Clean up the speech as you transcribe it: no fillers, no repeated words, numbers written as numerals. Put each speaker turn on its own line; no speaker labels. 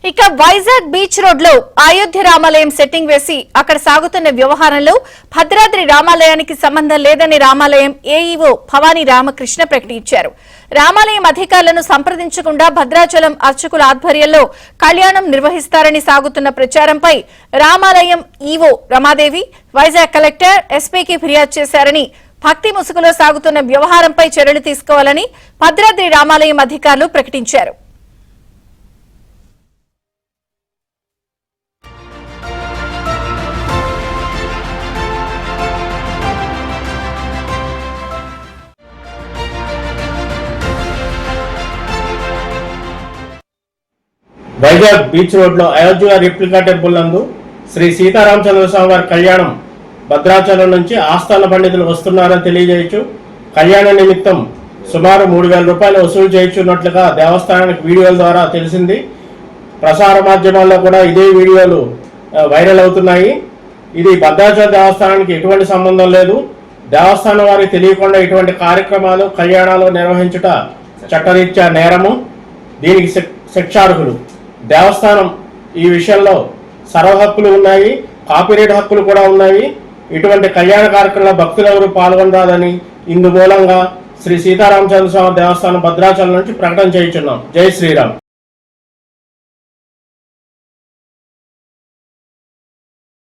ఇక Vizag beach road లో అయోధ్య రామాలయం సెట్టింగ్ వేసి అక్కడ సాగుతున్న వ్యవహారంలో భద్రాద్రి రామాలయానికి సంబంధం లేదని రామాలయం ఏఈఓ భవానీ రామకృష్ణ ప్రకటించారు. రామాలయం అధికారులను సంప్రదించకుండా భద్రాచలం అర్చకుల ఆధ్వర్యంలో కళ్యాణం నిర్వహిస్తారని సాగుతున్న ప్రచారంపై రామాలయం ఈవో రమాదేవి వైజాగ్ కలెక్టర్ ఎస్పీకి ఫిర్యాదు చేశారని, భక్తి ముసుగులో సాగుతున్న వ్యవహారంపై చర్యలు తీసుకోవాలని భద్రాద్రి రామాలయం అధికారులు ప్రకటించారు.
వైజాగ్ బీచ్ రోడ్ లో అయోధ్య రిప్లికా టెంపుల్ నందు శ్రీ సీతారామచంద్ర స్వామి వారి కళ్యాణం భద్రాచలం నుంచి ఆస్థాన పండితులు వస్తున్నారని తెలియజేయచ్చు. కళ్యాణ నిమిత్తం సుమారు 3,000 రూపాయలు వసూలు చేయించున్నట్లుగా దేవస్థానానికి వీడియోల ద్వారా తెలిసింది. ప్రసార మాధ్యమాల్లో కూడా ఇదే వీడియోలు వైరల్ అవుతున్నాయి. ఇది భద్రాచలం దేవస్థానానికి ఎటువంటి సంబంధం లేదు. దేవస్థానం వారికి తెలియకుండా ఇటువంటి కార్యక్రమాలు కళ్యాణాలు నిర్వహించుట చట్టరీత్యా నేరము, దీనికి శిక్షార్హులు. దేవస్థానం ఈ విషయంలో సర్వ హక్కులు ఉన్నాయి, కాపీరైట్ హక్కులు కూడా ఉన్నాయి. ఇటువంటి కళ్యాణ కార్యక్రమంలో భక్తులు ఎవరు పాల్గొనరాదని ఇందు మూలంగా శ్రీ సీతారామచంద్ర స్వామి దేవస్థానం భద్రాచలం నుంచి ప్రకటన చేయించున్నాం. జై శ్రీరామ్.